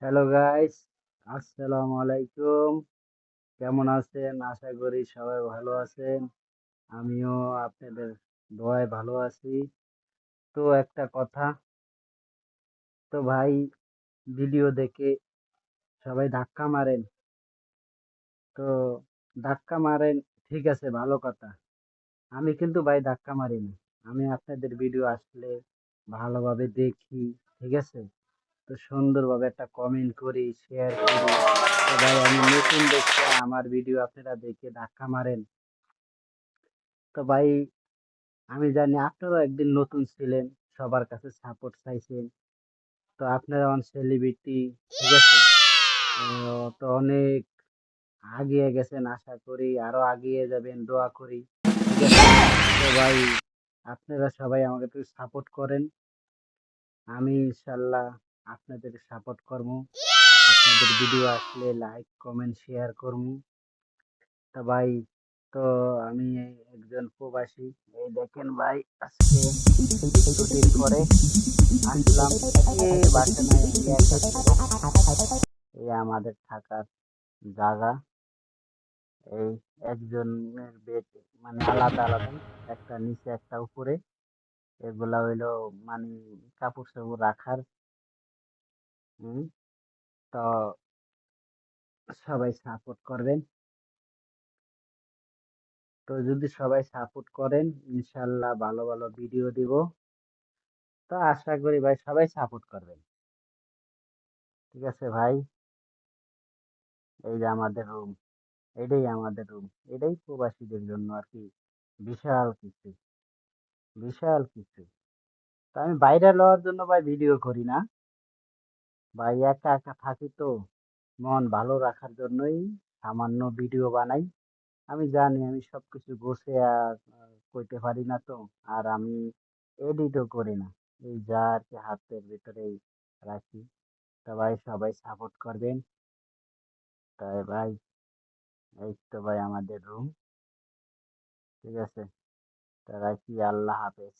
Hello guys, আসসালামু আলাইকুম। কেমন আছেন? আশা করি সবাই ভালো আছেন। আমিও আপনাদের দোয়ায় ভালো আছি। তো একটা কথা, তো ভাই, ভিডিও দেখে সবাই ধাক্কা মারেন। তো ধাক্কা মারেন, ঠিক আছে, ভালো কথা। আমি কিন্তু ভাই ধাক্কা মারি না। আমি আপনাদের ভিডিও আসলে ভালোভাবে দেখি, ঠিক আছে? তো সুন্দরভাবে একটা কমেন্ট করি, শেয়ার করি। তো ভাই, আমি নতুন দেখে আমার ভিডিও আপনারা দেখে ধাক্কা মারেন। তো ভাই, আমি জানি আপনারাও একদিন নতুন ছিলেন, সবার কাছে সাপোর্ট চাইছেন। তো আপনারা অন সেলিব্রিটি, ঠিক আছে? তো অনেক আগিয়ে গেছেন, আশা করি আরো আগিয়ে যাবেন, দোয়া করি, ঠিক আছে? তো ভাই, আপনারা সবাই আমাকে একটু সাপোর্ট করেন। আমি ইনশাল্লাহ আপনাদের সাপোর্ট করবো। আপনাদের ভিডিও আসলে লাইক কমেন্ট শেয়ার করবো। তা ভাই, তো আমি একজন প্রবাসী। এই দেখেন ভাই, আজকে ছুটির পরে আসলাম। বাসা নাই, আমি একা ছিলাম। এই আমাদের থাকার জায়গা। এই একজনের বেড, মানে আলাদা আলাদা, একটা নিচে একটা উপরে। এগুলা হইলো মানে কাপড় চাপড় রাখার। হম তো সবাই সাপোর্ট করবেন। তো যদি সবাই সাপোর্ট করেন, ইনশাল্লাহ ভালো ভালো ভিডিও দিব। তো আশা করি ভাই সবাই সাপোর্ট করবেন, ঠিক আছে ভাই? এই যে আমাদের রুম, এটাই আমাদের রুম। এটাই প্রবাসীদের জন্য আর কি বিশাল কিছু, বিশাল কিছু। তো আমি বাইরে লওয়ার জন্য ভাই ভিডিও করি না ভাই, একা একা থাকি তো, মন ভালো রাখার জন্যই সামান্য ভিডিও বানাই। আমি জানি আমি সবকিছু গোছে আর কইতে পারি না তো, আর আমি এডিটও করি না। এই যা আর কি হাতের ভিতরেই রাখি। তো ভাই সবাই সাপোর্ট করবেন। তাই ভাই, এই তো ভাই আমাদের রুম, ঠিক আছে? তো রাখি, আল্লাহ হাফেজ।